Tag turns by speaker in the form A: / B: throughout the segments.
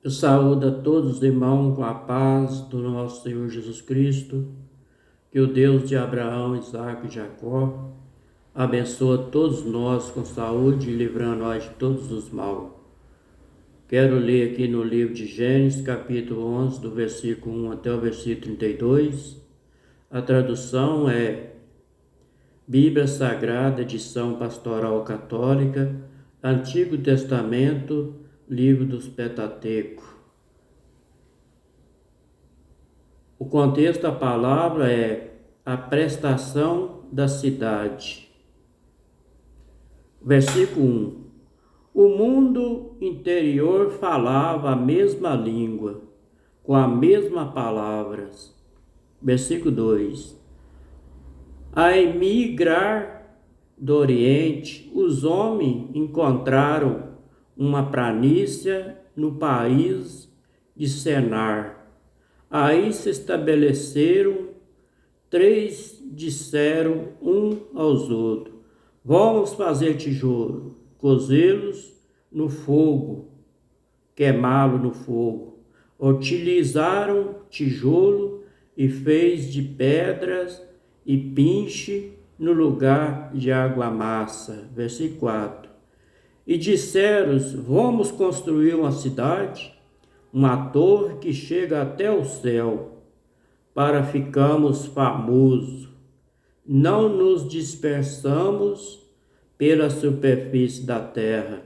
A: Eu saúdo a todos os irmãos com a paz do nosso Senhor Jesus Cristo. Que o Deus de Abraão, Isaque e Jacó abençoe todos nós com saúde e livrando nós de todos os maus. Quero ler aqui no livro de Gênesis, capítulo 11, do versículo 1 até o versículo 32. A tradução é Bíblia Sagrada, edição Pastoral Católica, Antigo Testamento, Livro dos Pentateuco. O contexto da palavra é a prestação da cidade. Versículo 1. O mundo interior falava a mesma língua, com as mesmas palavras. Versículo 2. A emigrar do Oriente, os homens encontraram uma planície no país de Senar. Aí se estabeleceram, três disseram um aos outros: vamos fazer tijolo, cozê-los no fogo, queimá-lo no fogo. Utilizaram tijolo e fez de pedras e pinche no lugar de argamassa. Versículo 4. E disseram: vamos construir uma cidade, uma torre que chega até o céu, para ficarmos famosos. Não nos dispersamos pela superfície da terra.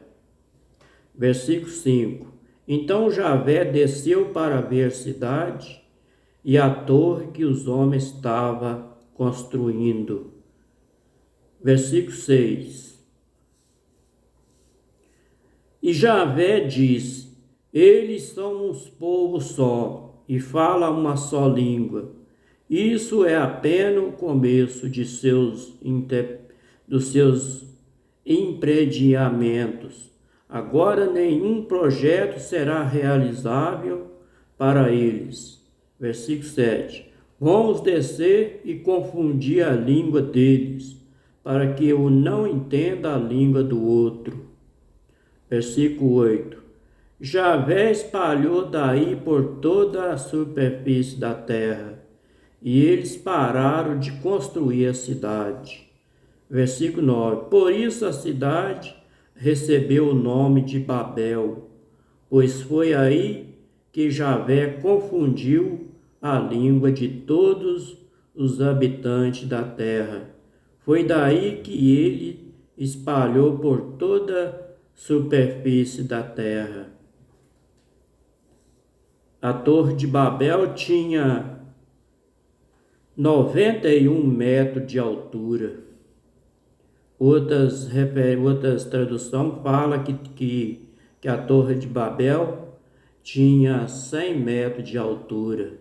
A: Versículo 5. Então Javé desceu para ver a cidade e a torre que os homens estavam construindo. Versículo 6. E Javé diz: eles são um povo só e falam uma só língua. Isso é apenas o começo dos seus empreendimentos. Agora nenhum projeto será realizável para eles. Versículo 7. Vamos descer e confundir a língua deles, para que eu não entenda a língua do outro. Versículo 8. Javé espalhou daí por toda a superfície da terra, e eles pararam de construir a cidade. Versículo 9. Por isso a cidade recebeu o nome de Babel, pois foi aí que Javé confundiu a língua de todos os habitantes da terra. Foi daí que ele espalhou por toda a superfície da terra. A Torre de Babel tinha 91 metros de altura. Outras traduções falam que a Torre de Babel tinha 100 metros de altura.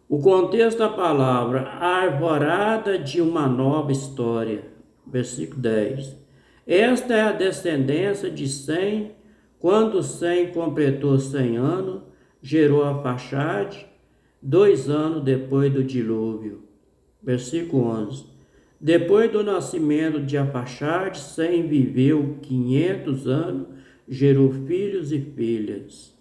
A: O contexto da palavra: a alvorada de uma nova história. Versículo 10. Esta é a descendência de Sem. Quando Sem completou 100 anos, gerou Arfaxade, 2 anos depois do dilúvio. Versículo 11. Depois do nascimento de Arfaxade, Sem viveu 500 anos, gerou filhos e filhas.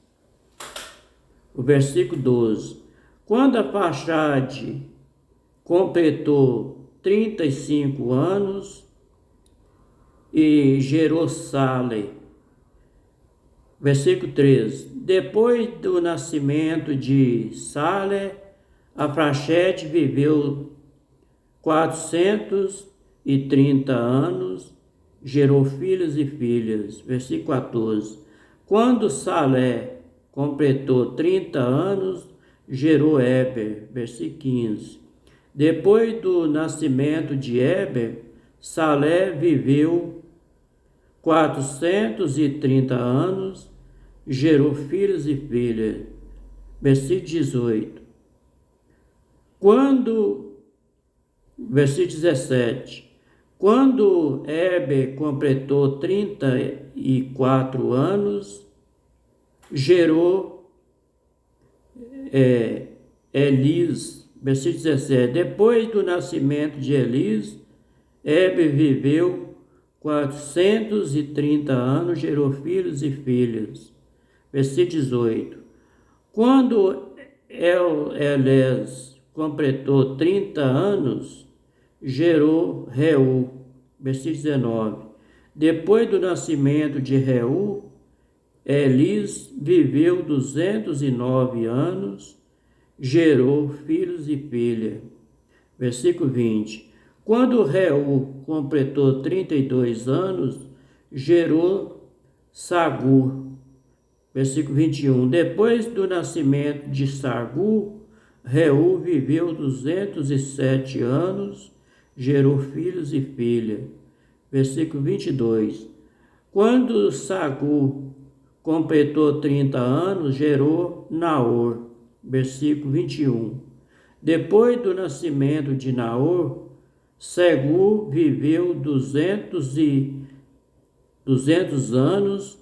A: O versículo 12. Quando Arfaxade completou 35 anos e gerou Sale. Versículo 13. Depois do nascimento de Sale, Arfaxade viveu 430 anos, gerou filhos e filhas. Versículo 14. Quando Sale completou 30 anos, gerou Eber. Versículo 15. Depois do nascimento de Eber, Salé viveu 430 anos, gerou filhos e filhas. Versículo 18. Versículo 17. Quando Eber completou 34 anos, gerou Elis. Versículo 17. Depois do nascimento de Elis, Eber viveu 430 anos, gerou filhos e filhas. Versículo 18. Quando Elés completou 30 anos, gerou Reu. Versículo 19. Depois do nascimento de Reu, Elis viveu 209 anos, gerou filhos e filhas. Versículo 20. Quando Reu completou 32 anos, gerou Sagur. Versículo 21. Depois do nascimento de Sagur, Reu viveu 207 anos, gerou filhos e filhas. Versículo 22. Quando Sagur completou 30 anos, gerou Naor. Versículo 21. Depois do nascimento de Naor, Sagur viveu 200 anos,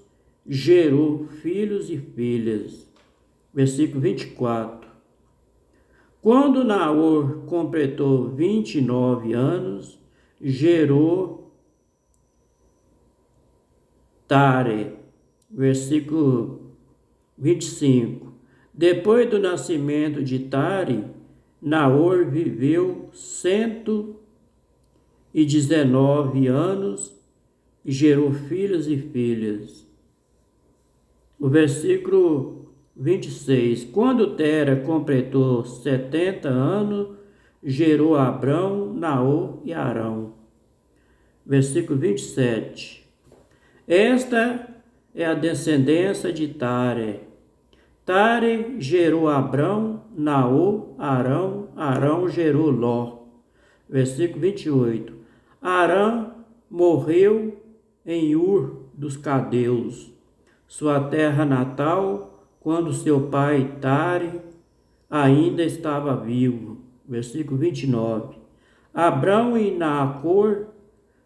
A: gerou filhos e filhas. Versículo 24. Quando Naor completou 29 anos, gerou Tare. Versículo 25. Depois do nascimento de Tare, Naor viveu 119 anos e gerou filhos e filhas. O versículo 26. Quando Tera completou 70 anos, gerou Abrão, Naor e Arão. Versículo 27. Esta é a descendência de Tare. Tare gerou Abrão, Naor, Arão, Arão gerou Ló. Versículo 28. Arão morreu em Ur dos Caldeus, sua terra natal, quando seu pai Tare ainda estava vivo. Versículo 29. Abrão e Naacor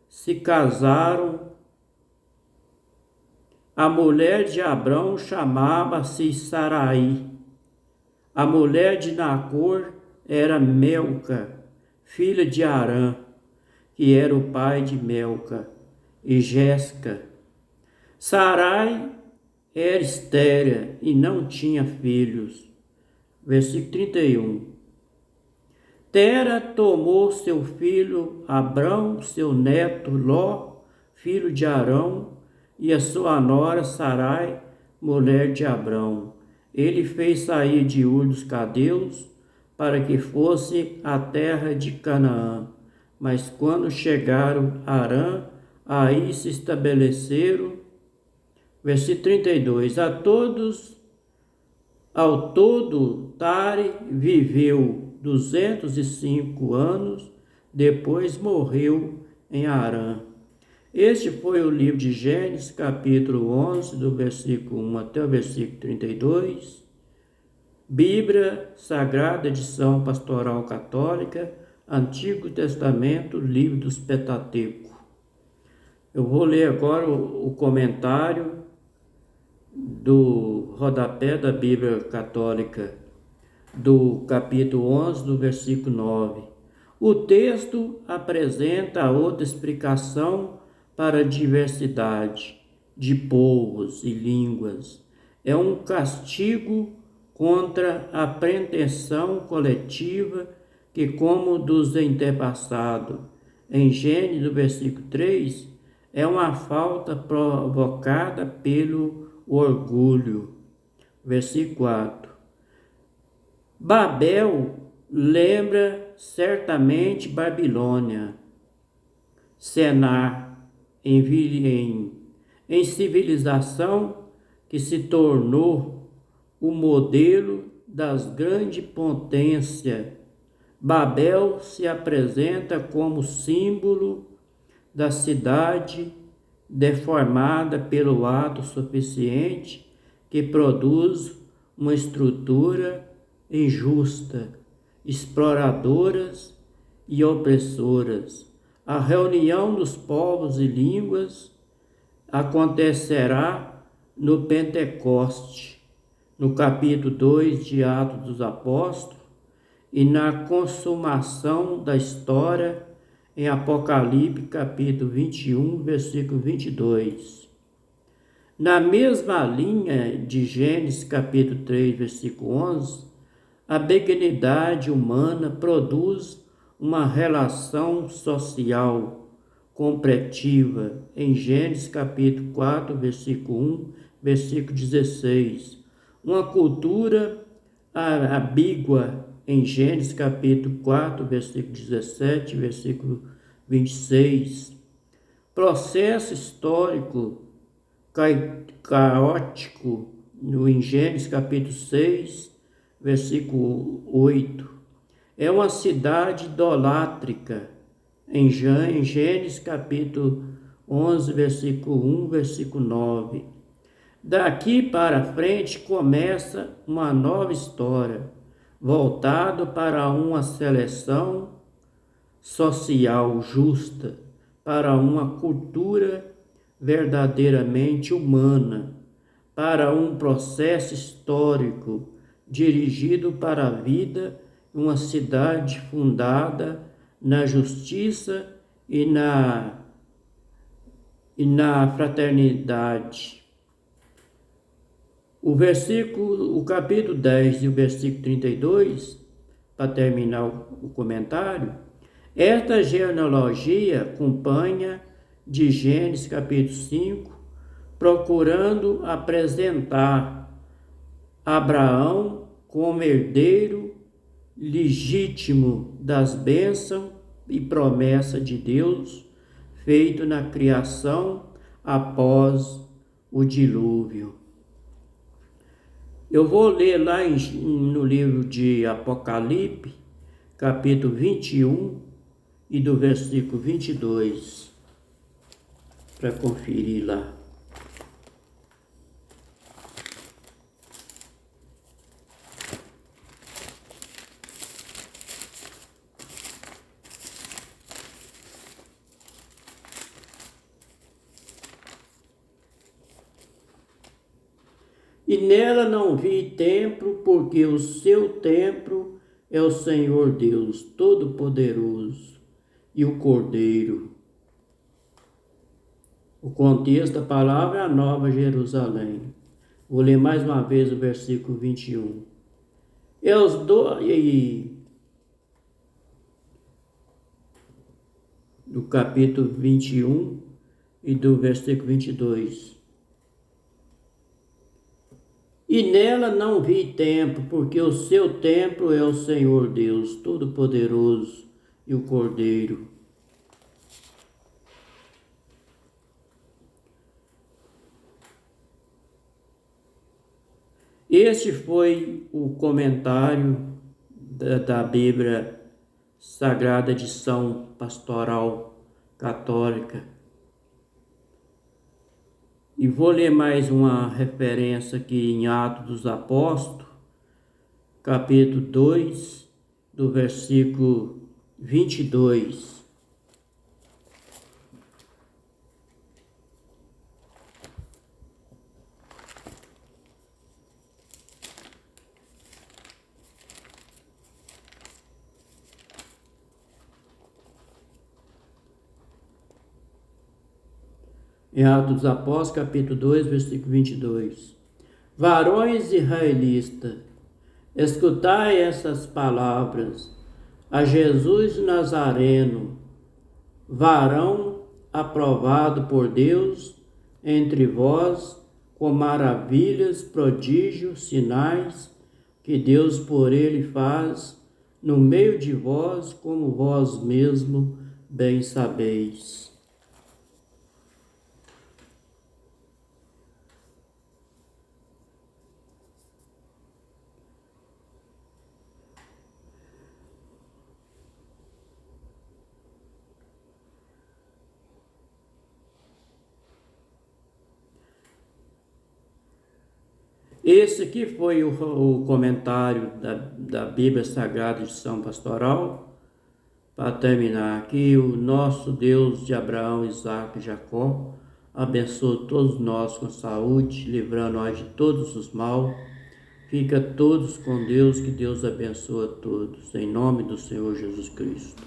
A: se casaram. A mulher de Abrão chamava-se Sarai. A mulher de Naacor era Melca, filha de Arã, que era o pai de Melca, e Jéssica. Sarai era estéril e não tinha filhos. Versículo 31. Tera tomou seu filho Abrão, seu neto Ló, filho de Arão, e a sua nora Sarai, mulher de Abrão. Ele fez sair de Ur dos Caldeus para que fosse a terra de Canaã. Mas quando chegaram a Arã, aí se estabeleceram. Versículo 32. Ao todo, Tare viveu 205 anos, depois morreu em Arã. Este foi o livro de Gênesis, capítulo 11, do versículo 1 até o versículo 32. Bíblia Sagrada, edição Pastoral Católica, Antigo Testamento, livro dos Pentateuco. Eu vou ler agora o comentário do rodapé da Bíblia Católica, do capítulo 11, do versículo 9. O texto apresenta outra explicação para a diversidade de povos e línguas. É um castigo contra a pretensão coletiva que, como dos antepassados, em Gênesis, do versículo 3, é uma falta provocada pelo orgulho. Versículo 4. Babel lembra certamente Babilônia, Senar, em civilização que se tornou o modelo das grandes potências. Babel se apresenta como símbolo da cidade deformada pelo ato suficiente que produz uma estrutura injusta, exploradoras e opressoras. A reunião dos povos e línguas acontecerá no Pentecoste, no capítulo 2 de Atos dos Apóstolos, e na consumação da história em Apocalipse, capítulo 21, versículo 22. Na mesma linha de Gênesis, capítulo 3, versículo 11, a benignidade humana produz uma relação social completiva em Gênesis, capítulo 4, versículo 1, versículo 16. Uma cultura ambígua em Gênesis, capítulo 4, versículo 17, versículo 26. Processo histórico caótico em Gênesis, capítulo 6, versículo 8. É uma cidade idolátrica em Gênesis, capítulo 11, versículo 1, versículo 9. Daqui para frente começa uma nova história, voltado para uma seleção social justa, para uma cultura verdadeiramente humana, para um processo histórico dirigido para a vida em uma cidade fundada na justiça e na fraternidade. O capítulo 10 e o versículo 32, para terminar o comentário, esta genealogia acompanha de Gênesis capítulo 5, procurando apresentar Abraão como herdeiro legítimo das bênçãos e promessa de Deus, feito na criação após o dilúvio. Eu vou ler lá no livro de Apocalipse, capítulo 21 e do versículo 22, para conferir lá. E nela não vi templo, porque o seu templo é o Senhor Deus Todo-Poderoso e o Cordeiro. O contexto da palavra é a Nova Jerusalém. Vou ler mais uma vez o versículo 21. Do capítulo 21 e do versículo 22. E nela não vi templo, porque o seu templo é o Senhor Deus Todo-Poderoso e o Cordeiro. Este foi o comentário da Bíblia Sagrada Edição Pastoral Católica. E vou ler mais uma referência aqui em Atos dos Apóstolos, capítulo 2, do versículo 22. Em Atos dos Apóstolos, capítulo 2, versículo 22. Varões israelitas, escutai essas palavras. A Jesus Nazareno, varão aprovado por Deus entre vós, com maravilhas, prodígios, sinais, que Deus por ele faz, no meio de vós, como vós mesmo bem sabeis. Esse aqui foi o comentário da Bíblia Sagrada de São Pastoral. Para terminar aqui, o nosso Deus de Abraão, Isaac e Jacó abençoe todos nós com saúde, livrando nós de todos os mal. Fica todos com Deus, que Deus abençoe a todos. Em nome do Senhor Jesus Cristo.